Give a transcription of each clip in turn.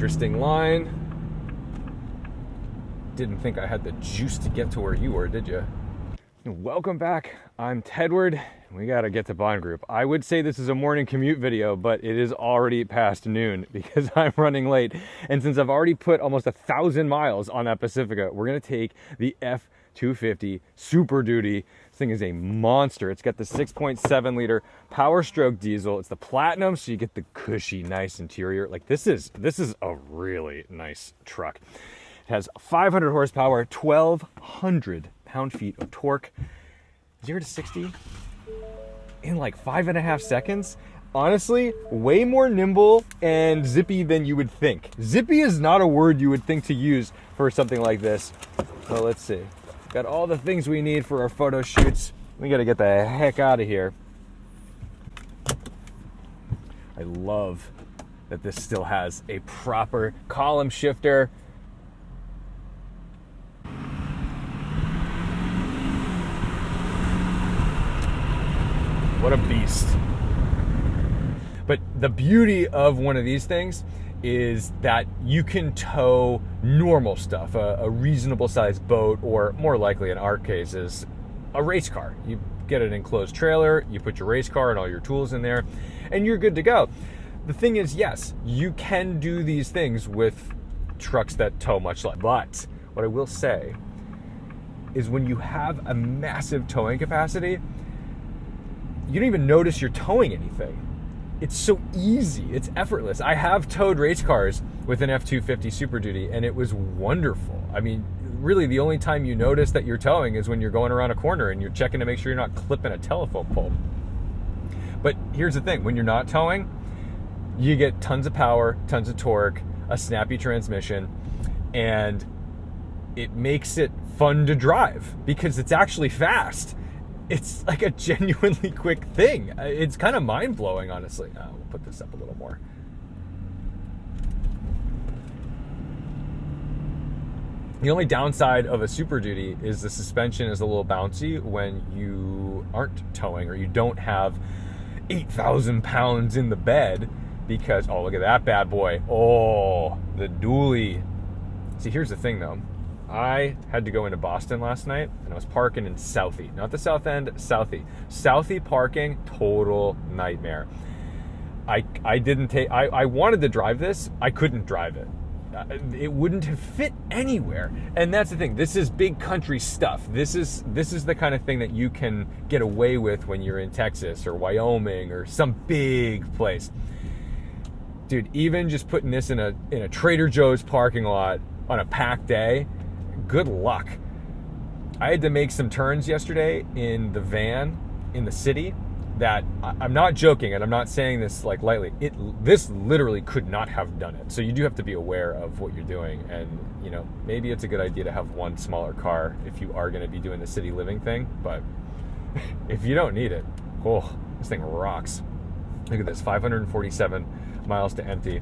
Interesting line. Didn't think I had the juice to get to where you were, did you? Welcome back. I'm Tedward. We gotta get to Bond Group. I would say this is a morning commute video, but it is already past noon because I'm running late. And since I've already put almost 1,000 miles on that Pacifica, we're gonna take the F-250 Superduty. This thing is a monster. It's got the 6.7 liter Power Stroke diesel. It's the platinum, so you get the cushy, nice interior. Like this is a really nice truck. It has 500 horsepower, 1,200 pound-feet of torque, 0 to 60 in like 5.5 seconds. Honestly, way more nimble and zippy than you would think. Zippy is not a word you would think to use for something like this. So let's see. Got all the things we need for our photo shoots. We gotta get the heck out of here. I love that this still has a proper column shifter. What a beast. But the beauty of one of these things is that you can tow normal stuff, a reasonable sized boat, or more likely in our cases, a race car. You get an enclosed trailer, you put your race car and all your tools in there, and you're good to go. The thing is, yes, you can do these things with trucks that tow much less. But what I will say is when you have a massive towing capacity, you don't even notice you're towing anything. It's so easy, it's effortless. I have towed race cars with an F-250 Super Duty, and it was wonderful. I mean, really the only time you notice that you're towing is when you're going around a corner and you're checking to make sure you're not clipping a telephone pole. But here's the thing, when you're not towing, you get tons of power, tons of torque, a snappy transmission, and it makes it fun to drive because it's actually fast. It's like a genuinely quick thing. It's kind of mind-blowing, honestly. We'll put this up a little more. The only downside of a Super Duty is the suspension is a little bouncy when you aren't towing or you don't have 8,000 pounds in the bed because, oh, look at that bad boy. Oh, the dually. See, here's the thing, though. I had to go into Boston last night, and I was parking in Southie. Not the South End, Southie. Southie parking, total nightmare. I wanted to drive this. I couldn't drive it. It wouldn't have fit anywhere. And that's the thing. This is big country stuff. This is the kind of thing that you can get away with when you're in Texas or Wyoming or some big place. Dude, even just putting this in a Trader Joe's parking lot on a packed day, good luck. I had to make some turns yesterday in the van in the city that I'm not joking, and I'm not saying this like lightly. This literally could not have done it. So you do have to be aware of what you're doing, and you know, maybe it's a good idea to have one smaller car if you are going to be doing the city living thing. But if you don't need it, oh, this thing rocks. Look at this, 547 miles to empty.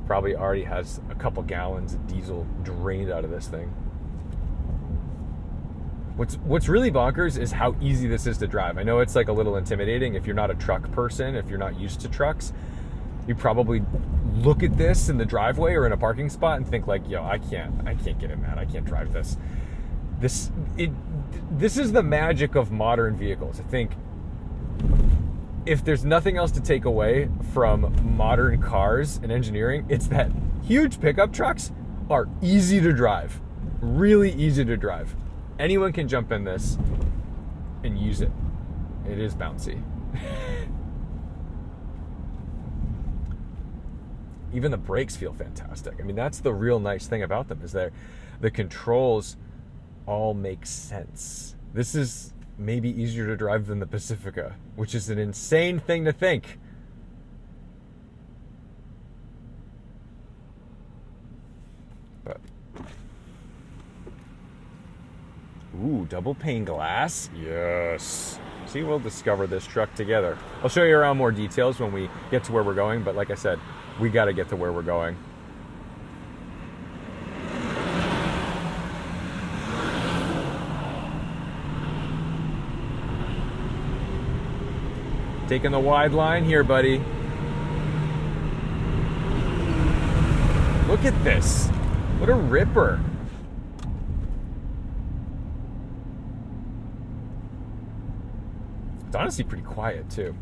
Probably already has a couple gallons of diesel drained out of this thing. What's really bonkers is how easy this is to drive. I know it's like a little intimidating if you're not a truck person, if you're not used to trucks. You probably look at this in the driveway or in a parking spot and think like, yo, I can't get in that. I can't drive this. This is the magic of modern vehicles. I think if there's nothing else to take away from modern cars and engineering, it's that huge pickup trucks are easy to drive. Really easy to drive. Anyone can jump in this and use it. It is bouncy. Even the brakes feel fantastic. I mean, that's the real nice thing about them, is that the controls all make sense. This is maybe easier to drive than the Pacifica, which is an insane thing to think. But ooh, double pane glass. Yes. See, we'll discover this truck together. I'll show you around more details when we get to where we're going, but like I said, we got to get to where we're going. Taking the wide line here, buddy. Look at this. What a ripper. It's honestly pretty quiet too.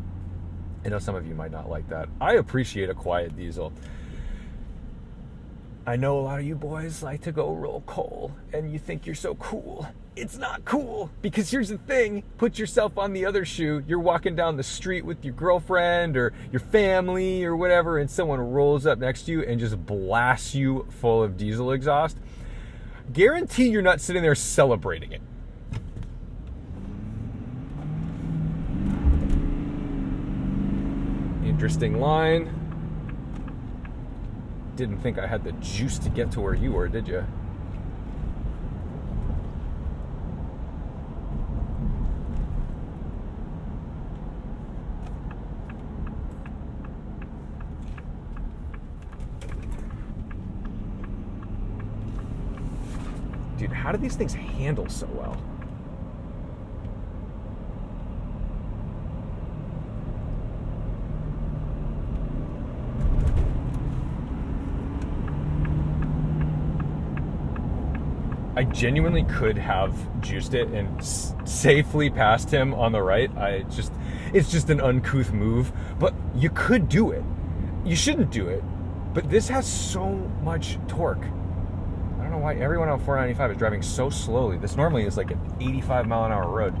I know some of you might not like that. I appreciate a quiet diesel. I know a lot of you boys like to go roll coal and you think you're so cool. It's not cool, because here's the thing, put yourself on the other shoe. You're walking down the street with your girlfriend or your family or whatever, and someone rolls up next to you and just blasts you full of diesel exhaust. Guarantee you're not sitting there celebrating it. Interesting line. Didn't think I had the juice to get to where you were, did you? Dude, how do these things handle so well? I genuinely could have juiced it and safely passed him on the right. It's just an uncouth move, but you could do it. You shouldn't do it, but this has so much torque. I don't know why everyone on 495 is driving so slowly. This normally is like an 85 mile an hour road.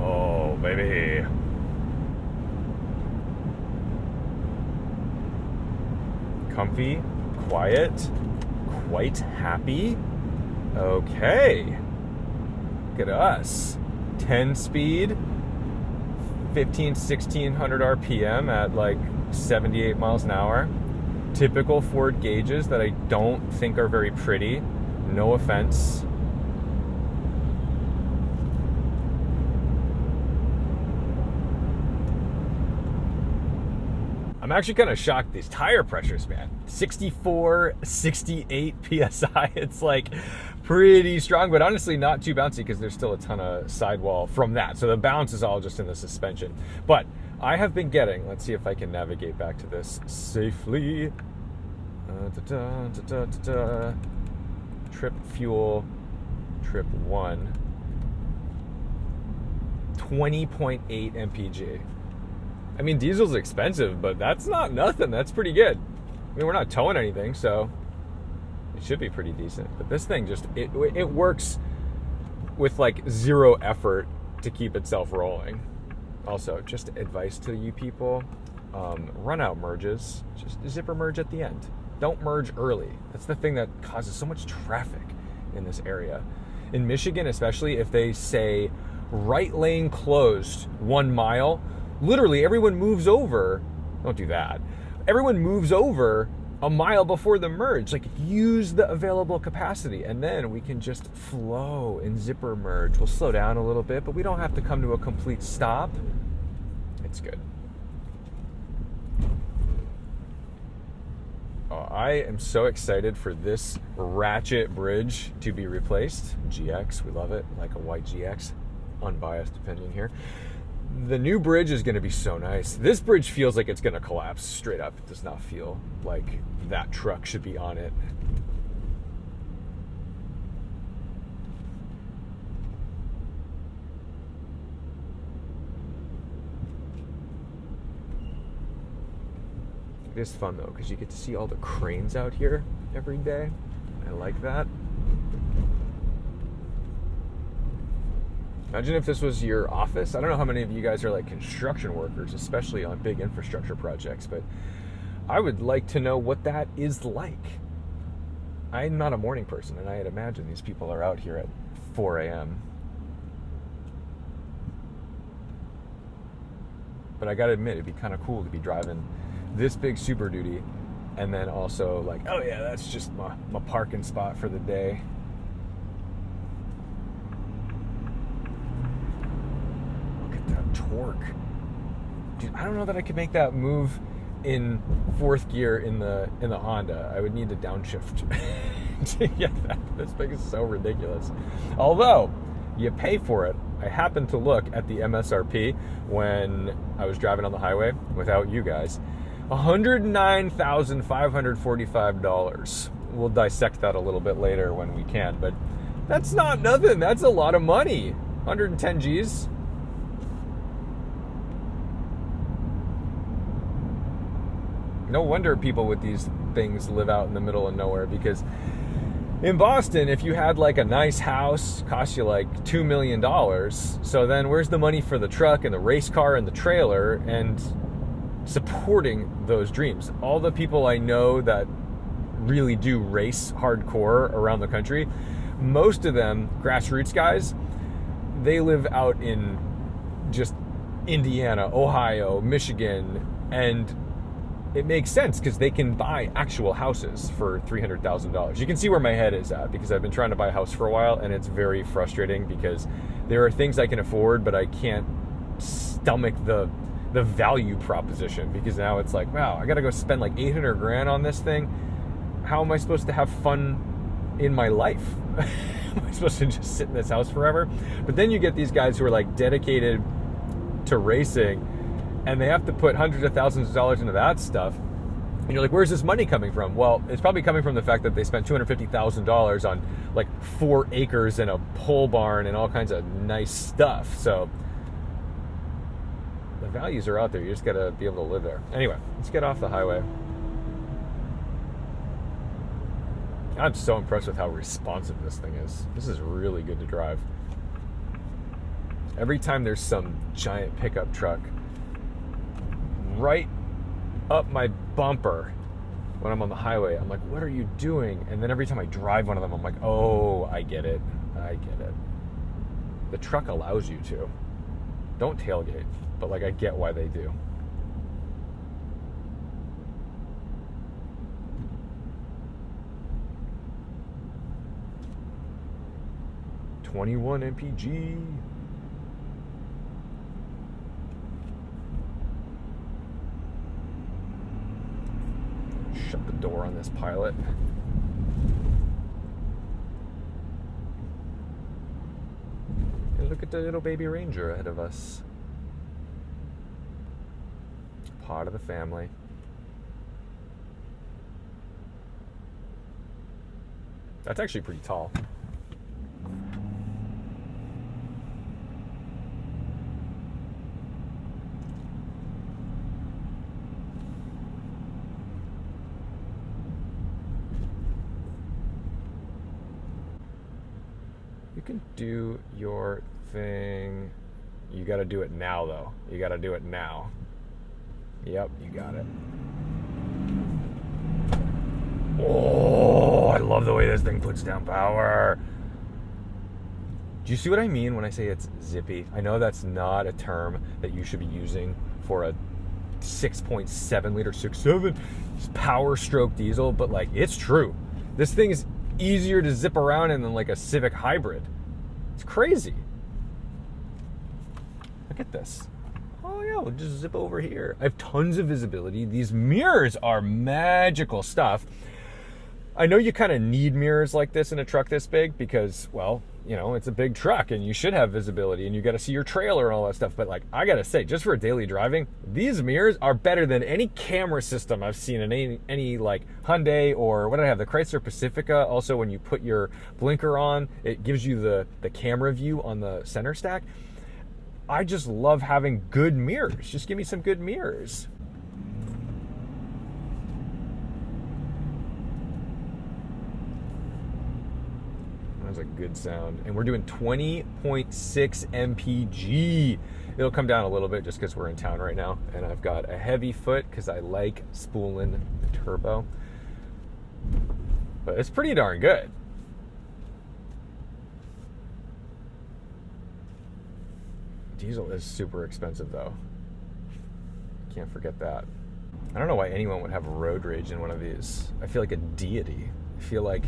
Oh, baby. Comfy, quiet, quite happy. Okay. Look at us. 10 speed, 1600 RPM at like 78 miles an hour. Typical Ford gauges that I don't think are very pretty. No offense. I'm actually kind of shocked these tire pressures, man. 64, 68 PSI. It's like pretty strong, but honestly not too bouncy because there's still a ton of sidewall from that. So the bounce is all just in the suspension. But I have been getting, let's see if I can navigate back to this safely. Trip fuel, trip 1. 20.8 mpg. I mean, diesel's expensive, but that's not nothing. That's pretty good. I mean, we're not towing anything, so it should be pretty decent. But this thing just, it works with like zero effort to keep itself rolling. Also, just advice to you people, run out merges. Just zipper merge at the end. Don't merge early. That's the thing that causes so much traffic in this area. In Michigan, especially, if they say right lane closed 1 mile, literally everyone moves over. Don't do that. Everyone moves over a mile before the merge. Like, use the available capacity, and then we can just flow and zipper merge. We'll slow down a little bit, but we don't have to come to a complete stop. It's good. Oh, I am so excited for this ratchet bridge to be replaced. GX, we love it. Like a white GX. Unbiased opinion here. The new bridge is going to be so nice. This bridge feels like it's going to collapse straight up. It does not feel like that truck should be on it. It is fun though, because you get to see all the cranes out here every day. I like that. Imagine if this was your office. I don't know how many of you guys are like construction workers, especially on big infrastructure projects, but I would like to know what that is like. I'm not a morning person, and I had imagined these people are out here at 4 a.m. But I gotta admit, it'd be kind of cool to be driving this big Superduty, and then also like, oh yeah, that's just my parking spot for the day. Torque, dude. I don't know that I could make that move in fourth gear in the Honda. I would need to downshift to get that. This thing is so ridiculous. Although you pay for it I happened to look at the MSRP when I was driving on the highway without you guys. $109,545. We'll dissect that a little bit later when we can, but that's not nothing. That's a lot of money. 110 G's. No wonder people with these things live out in the middle of nowhere, because in Boston, if you had like a nice house, cost you like $2 million. So then where's the money for the truck and the race car and the trailer and supporting those dreams? All the people I know that really do race hardcore around the country, most of them grassroots guys, they live out in just Indiana, Ohio, Michigan, and it makes sense because they can buy actual houses for $300,000. You can see where my head is at, because I've been trying to buy a house for a while, and it's very frustrating because there are things I can afford, but I can't stomach the value proposition, because now it's like, wow, I got to go spend like 800 grand on this thing. How am I supposed to have fun in my life? Am I supposed to just sit in this house forever? But then you get these guys who are like dedicated to racing, and they have to put hundreds of thousands of dollars into that stuff. And you're like, where's this money coming from? Well, it's probably coming from the fact that they spent $250,000 on like 4 acres and a pole barn and all kinds of nice stuff. So the values are out there. You just got to be able to live there. Anyway, let's get off the highway. I'm so impressed with how responsive this thing is. This is really good to drive. Every time there's some giant pickup truck right up my bumper when I'm on the highway, I'm like, what are you doing? And then every time I drive one of them, I'm like, oh, I get it. I get it. The truck allows you to. Don't tailgate, but like I get why they do. .21 mpg. Shut the door on this Pilot. And look at the little baby Ranger ahead of us. Part of the family. That's actually pretty tall. You can do your thing. You got to do it now, though. You got to do it now. Yep, you got it. Oh, I love the way this thing puts down power. Do you see what I mean when I say it's zippy? I know that's not a term that you should be using for a 6.7 liter 6.7 power stroke diesel, but like, it's true. This thing is easier to zip around in than like a Civic hybrid. It's crazy. Look at this. Oh yeah, we'll just zip over here. I have tons of visibility. These mirrors are magical stuff. I know you kind of need mirrors like this in a truck this big because, well, you know, it's a big truck and you should have visibility and you got to see your trailer and all that stuff. But like, I got to say, just for daily driving, these mirrors are better than any camera system I've seen in any like Hyundai or what did I have? The Chrysler Pacifica. Also, when you put your blinker on, it gives you the camera view on the center stack. I just love having good mirrors. Just give me some good mirrors. That's a good sound. And we're doing 20.6 mpg. It'll come down a little bit just because we're in town right now. And I've got a heavy foot because I like spooling the turbo. But it's pretty darn good. Diesel is super expensive though. Can't forget that. I don't know why anyone would have road rage in one of these. I feel like a deity. I feel like,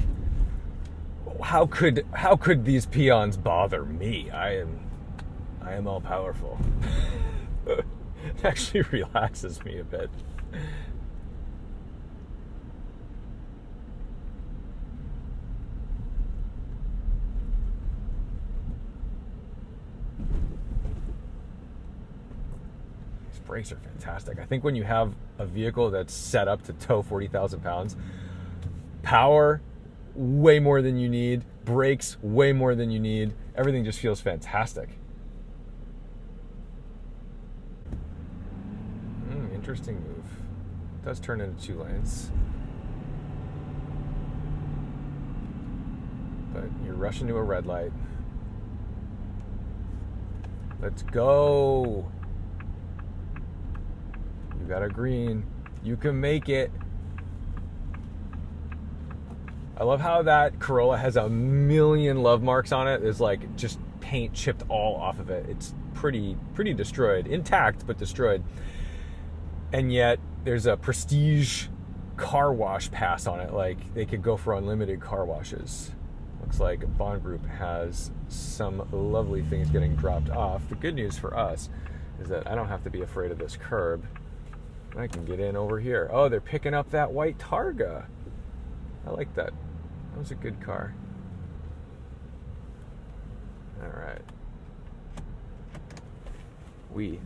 how could these peons bother me? I am all powerful. It actually relaxes me a bit. brakes are fantastic. I think when you have a vehicle that's set up to tow 40,000 pounds, power, way more than you need, brakes, way more than you need, everything just feels fantastic. Interesting move. It does turn into 2 lanes. But you're rushing to a red light. Let's go. You got a green. You can make it. I love how that Corolla has a million love marks on it. There's like just paint chipped all off of it. It's pretty destroyed. Intact, but destroyed. And yet there's a prestige car wash pass on it. Like they could go for unlimited car washes. Looks like Bond Group has some lovely things getting dropped off. The good news for us is that I don't have to be afraid of this curb. I can get in over here. Oh, they're picking up that white Targa. I like that. That was a good car. All right. We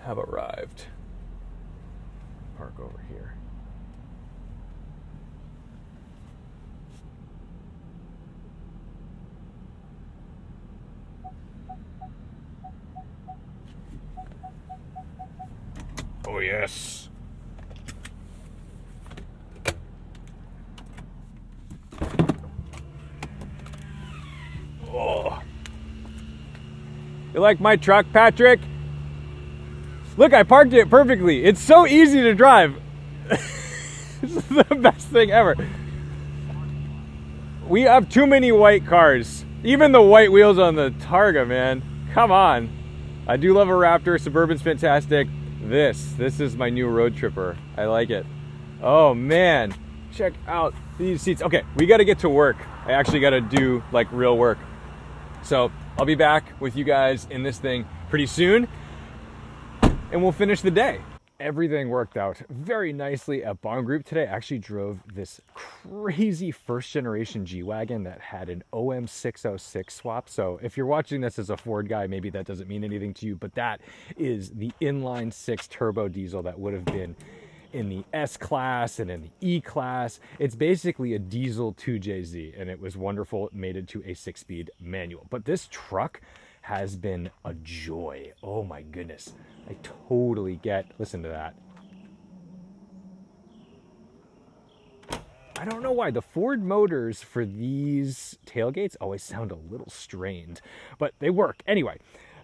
have arrived. Park over here. Oh, yes. Oh. You like my truck, Patrick? Look, I parked it perfectly. It's so easy to drive. This is the best thing ever. We have too many white cars. Even the white wheels on the Targa, man. Come on. I do love a Raptor. Suburban's fantastic. This is my new road tripper. I like it. Oh man, check out these seats. Okay, we got to get to work. I actually got to do like real work. So I'll be back with you guys in this thing pretty soon, and we'll finish the day. Everything worked out very nicely at Bond Group today. I actually drove this crazy first generation G-Wagon that had an OM606 swap. So if you're watching this as a Ford guy, maybe that doesn't mean anything to you, but that is the inline 6 turbo diesel that would have been in the S-Class and in the E-Class. It's basically a diesel 2JZ, and it was wonderful. It made it to a 6-speed manual. But this truck has been a joy. Oh my goodness. I totally get, listen to that. I don't know why the Ford motors for these tailgates always sound a little strained, but they work. Anyway,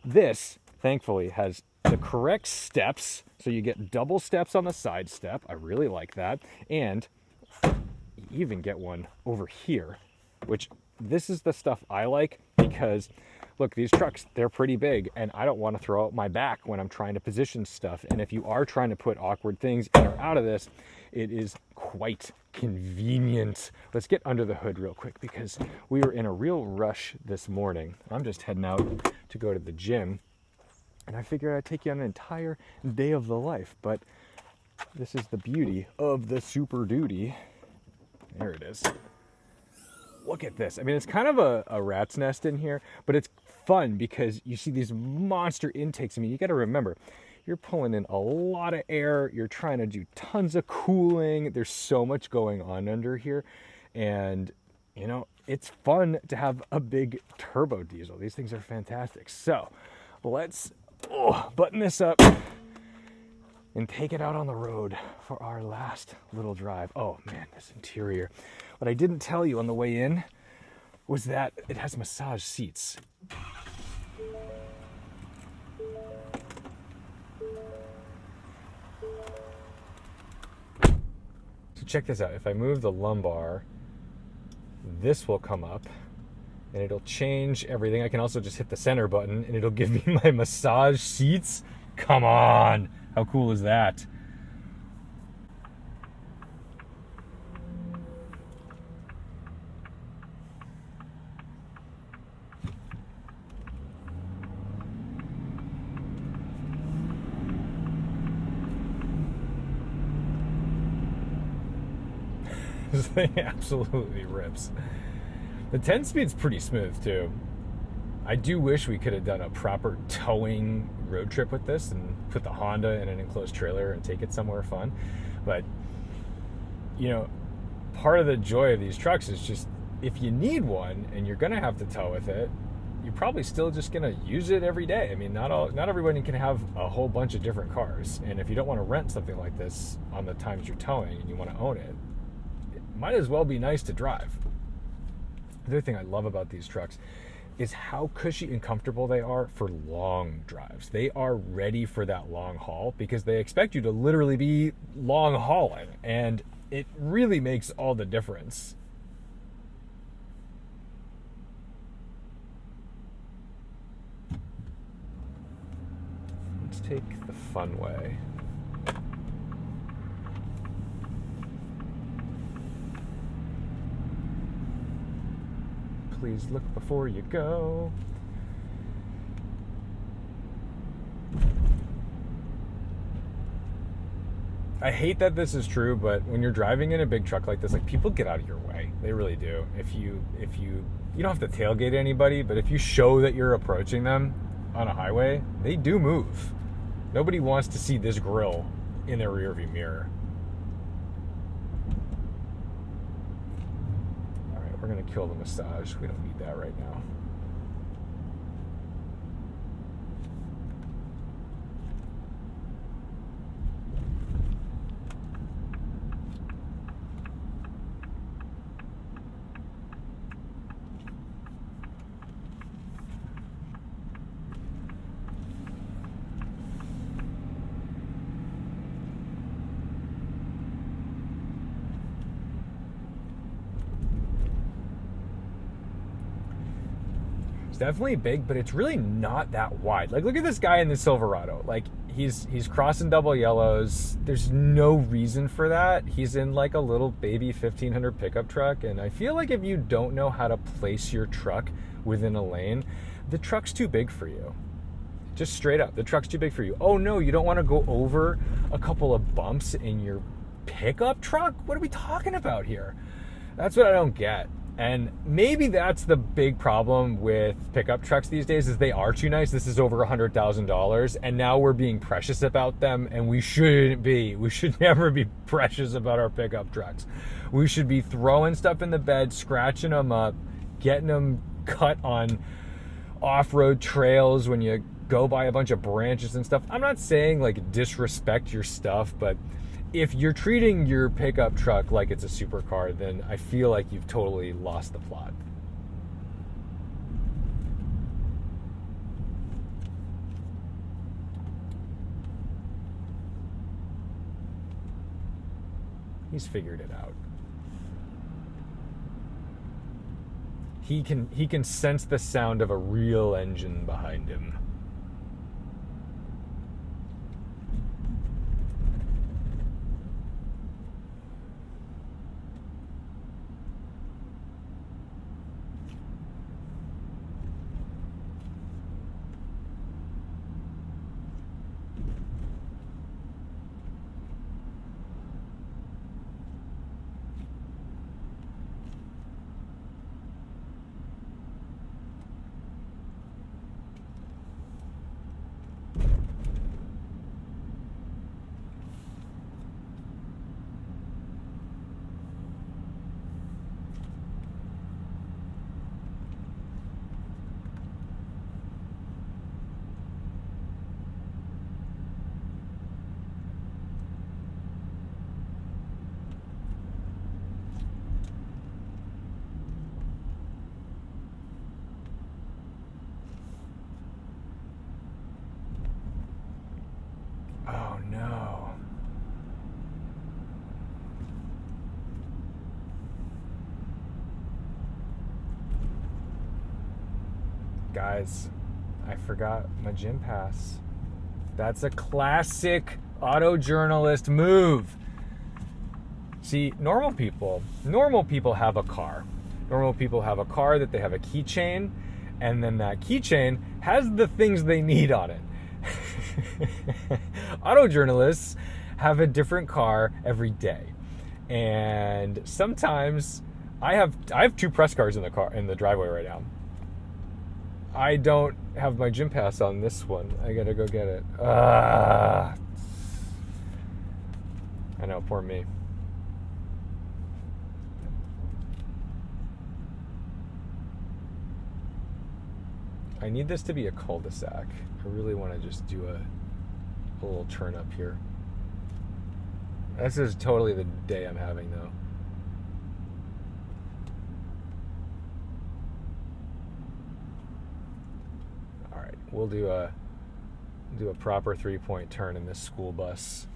this thankfully has the correct steps. So you get double steps on the side step. I really like that. And you even get one over here, which this is the stuff I like because look, these trucks, they're pretty big, and I don't want to throw out my back when I'm trying to position stuff. And if you are trying to put awkward things in or out of this, it is quite convenient. Let's get under the hood real quick because we were in a real rush this morning. I'm just heading out to go to the gym, and I figured I'd take you on an entire day of the life. But this is the beauty of the Superduty. There it is. Look at this. I mean, it's kind of a rat's nest in here, but it's fun because you see these monster intakes. I mean, you got to remember, you're pulling in a lot of air. You're trying to do tons of cooling. There's so much going on under here. And, you know, it's fun to have a big turbo diesel. These things are fantastic. So let's button this up and take it out on the road for our last little drive. Oh man, this interior. What I didn't tell you on the way in was that it has massage seats. So check this out. If I move the lumbar, this will come up and it'll change everything. I can also just hit the center button and it'll give me my massage seats. Come on. How cool is that? This thing absolutely rips. The 10-speed's pretty smooth too. I do wish we could have done a proper towing road trip with this and put the Honda in an enclosed trailer and take it somewhere fun. But, you know, part of the joy of these trucks is just, if you need one and you're going to have to tow with it, you're probably still just going to use it every day. I mean, not everybody can have a whole bunch of different cars. And if you don't want to rent something like this on the times you're towing and you want to own it, it might as well be nice to drive. The other thing I love about these trucks is how cushy and comfortable they are for long drives. They are ready for that long haul because they expect you to literally be long hauling, and it really makes all the difference. Let's take the fun way. Please look before you go. I hate that this is true, but when you're driving in a big truck like this, like, people get out of your way. They really do. If you don't have to tailgate anybody, but if you show that you're approaching them on a highway, they do move. Nobody wants to see this grill in their rearview mirror. We're going to kill the massage. We don't need that right now. It's definitely big, but it's really not that wide. Like, look at this guy in the Silverado. Like, he's crossing double yellows. There's no reason for that. He's in like a little baby 1500 pickup truck, and I feel like if you don't know how to place your truck within a lane, the truck's too big for you. Just straight up, the truck's too big for you. Oh no, you don't want to go over a couple of bumps in your pickup truck? What are we talking about here? That's what I don't get. And maybe that's the big problem with pickup trucks these days, is they are too nice. This is over $100,000, and now we're being precious about them, and we shouldn't be. We should never be precious about our pickup trucks. We should be throwing stuff in the bed, scratching them up, getting them cut on off-road trails when you go by a bunch of branches and stuff. I'm not saying like disrespect your stuff, but if you're treating your pickup truck like it's a supercar, then I feel like you've totally lost the plot. He's figured it out. He can sense the sound of a real engine behind him. Oh no. Guys, I forgot my gym pass. That's a classic auto journalist move. See, normal people have a car. Normal people have a car that they have a keychain, and then that keychain has the things they need on it. Auto journalists have a different car every day, and sometimes I have two press cars in the driveway right now. I don't have my gym pass on this one. I gotta go get it. I know, poor me. I need this to be a cul-de-sac. I really want to just do a little turn up here. This is totally the day I'm having, though. All right, we'll do a proper 3-point turn in this school bus.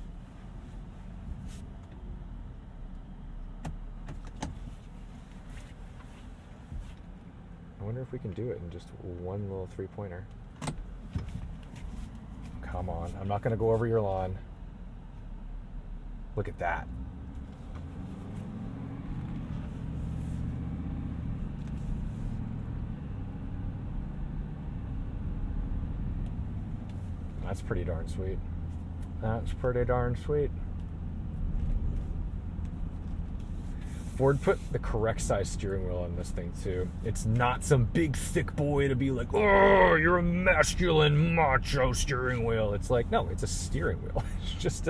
I wonder if we can do it in just one little 3-pointer. Come on, I'm not going to go over your lawn. Look at that. That's pretty darn sweet. That's pretty darn sweet. Ford put the correct size steering wheel on this thing too. It's not some big thick boy to be like, oh, you're a masculine macho steering wheel. It's like, no, it's a steering wheel. It's just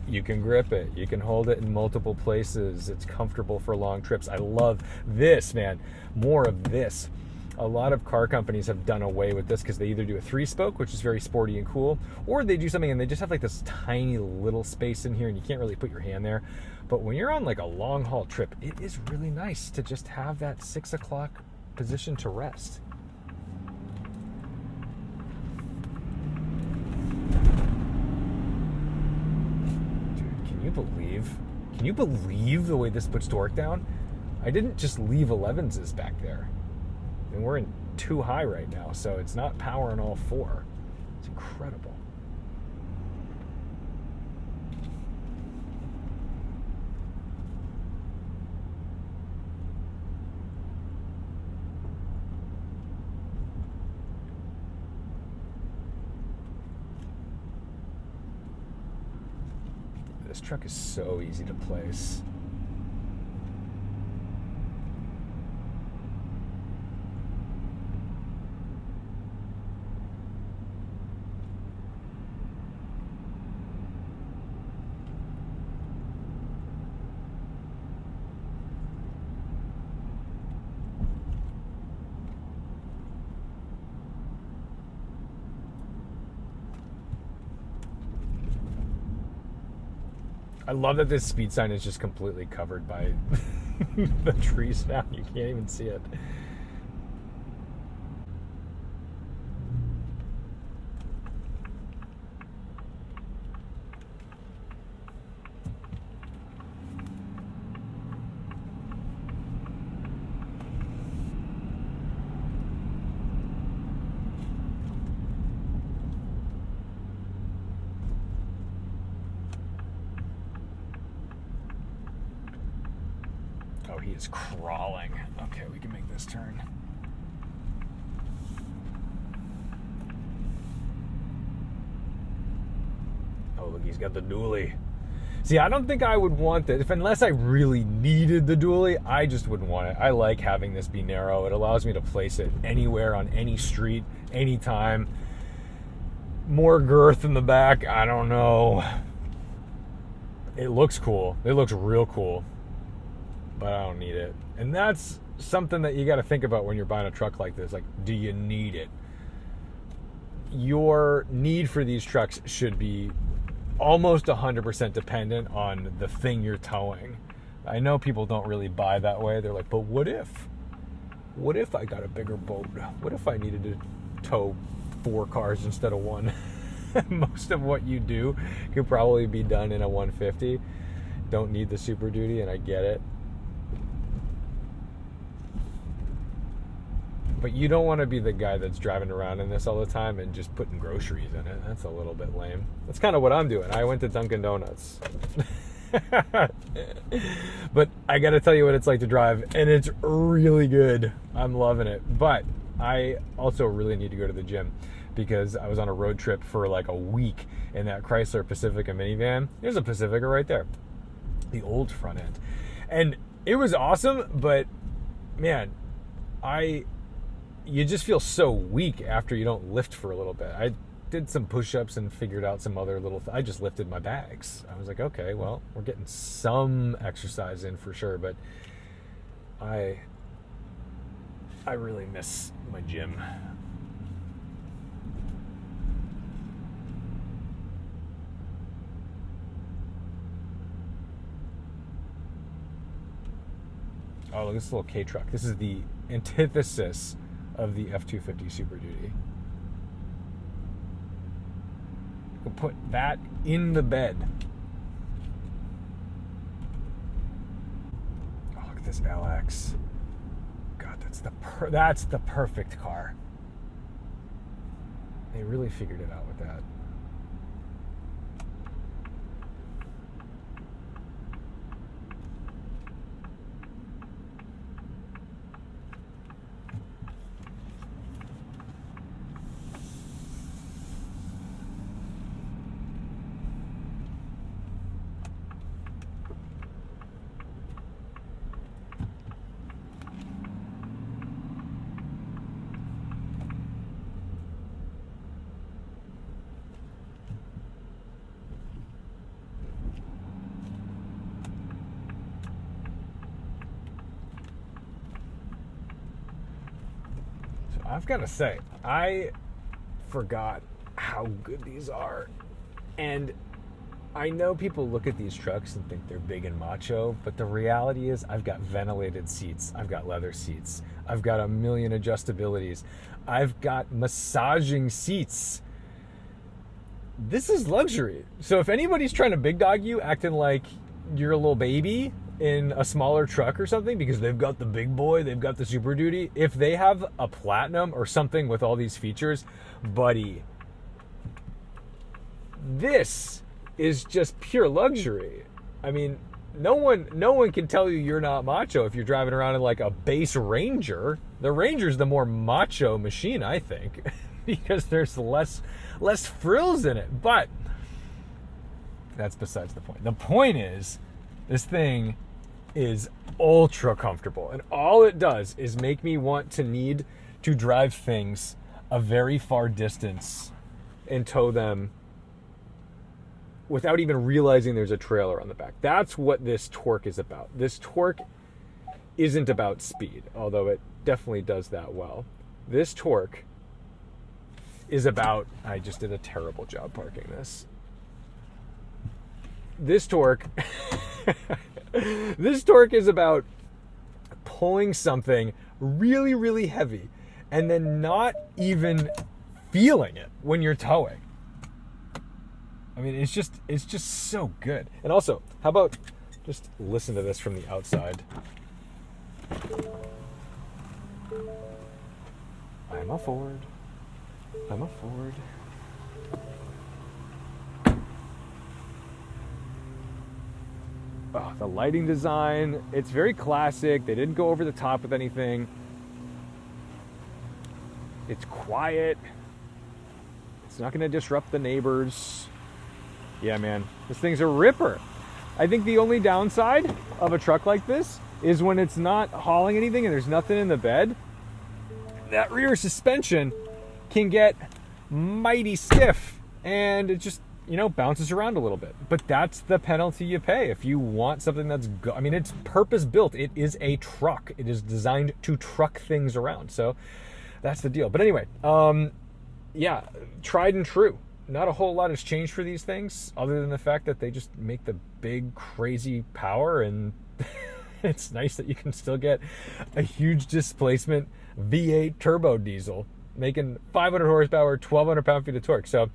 you can grip it. You can hold it in multiple places. It's comfortable for long trips. I love this, man. More of this. A lot of car companies have done away with this because they either do a 3-spoke, which is very sporty and cool, or they do something and they just have like this tiny little space in here and you can't really put your hand there. But when you're on like a long haul trip, it is really nice to just have that 6 o'clock position to rest. Dude, can you believe the way this puts torque down? I didn't just leave 11s back there. And we're in 2 high right now, so it's not powering all 4. It's incredible. This truck is so easy to place. I love that this speed sign is just completely covered by the trees now. You can't even see it. Oh, he is crawling. Okay, we can make this turn. Oh, look, he's got the dually. See, I don't think I would want this. Unless I really needed the dually, I just wouldn't want it. I like having this be narrow. It allows me to place it anywhere on any street, anytime. More girth in the back, I don't know. It looks cool. It looks real cool. But I don't need it. And that's something that you got to think about when you're buying a truck like this. Like, do you need it? Your need for these trucks should be almost 100% dependent on the thing you're towing. I know people don't really buy that way. They're like, but what if? What if I got a bigger boat? What if I needed to tow 4 cars instead of 1? Most of what you do could probably be done in a 150. Don't need the Super Duty, and I get it. But you don't want to be the guy that's driving around in this all the time and just putting groceries in it. That's a little bit lame. That's kind of what I'm doing. I went to Dunkin' Donuts. But I got to tell you what it's like to drive, and it's really good. I'm loving it. But I also really need to go to the gym because I was on a road trip for like a week in that Chrysler Pacifica minivan. There's a Pacifica right there. The old front end. And it was awesome, but man, I you just feel so weak after you don't lift for a little bit. I did some push-ups and figured out some other little I just lifted my bags. I was like, okay, well, we're getting some exercise in for sure, but I really miss my gym. Oh, look at this little K truck. This is the antithesis of the F-250 Superduty. We'll put that in the bed. Oh, look at this LX. God, that's the perfect car. They really figured it out with that. I've got to say, I forgot how good these are. And I know people look at these trucks and think they're big and macho, but the reality is I've got ventilated seats. I've got leather seats. I've got a million adjustabilities. I've got massaging seats. This is luxury. So if anybody's trying to big dog you, acting like you're a little baby in a smaller truck or something because they've got the big boy, they've got the Super Duty, if they have a Platinum or something with all these features, buddy, this is just pure luxury. I mean, no one can tell you you're not macho if you're driving around in like a base Ranger. The Ranger's the more macho machine, I think, because there's less frills in it. But that's besides the point. The point is, this thing is ultra comfortable, and all it does is make me need to drive things a very far distance and tow them without even realizing there's a trailer on the back. That's what this torque is about. This torque isn't about speed, although it definitely does that well. This torque is about, I just did a terrible job parking this. This torque this torque is about pulling something really, really heavy and then not even feeling it when you're towing. I mean, it's just so good. And also, how about just listen to this from the outside? I'm a Ford. Oh, the lighting design, it's very classic. They didn't go over the top with anything. It's quiet. It's not going to disrupt the neighbors. Yeah, man, this thing's a ripper. I think the only downside of a truck like this is when it's not hauling anything and there's nothing in the bed. That rear suspension can get mighty stiff and it just, bounces around a little bit. But that's the penalty you pay if you want something that's I mean, it's purpose built. It is a truck. It is designed to truck things around. So that's the deal. But anyway, yeah, tried and true. Not a whole lot has changed for these things other than the fact that they just make the big crazy power, and it's nice that you can still get a huge displacement V8 turbo diesel making 500 horsepower, 1,200 pound-feet of torque. So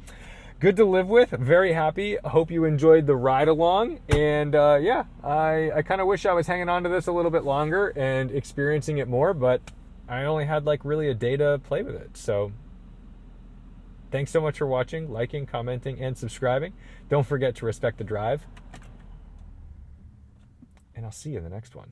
good to live with. Very happy. Hope you enjoyed the ride along. And yeah, I kind of wish I was hanging on to this a little bit longer and experiencing it more, but I only had like really a day to play with it. So thanks so much for watching, liking, commenting, and subscribing. Don't forget to respect the drive. And I'll see you in the next one.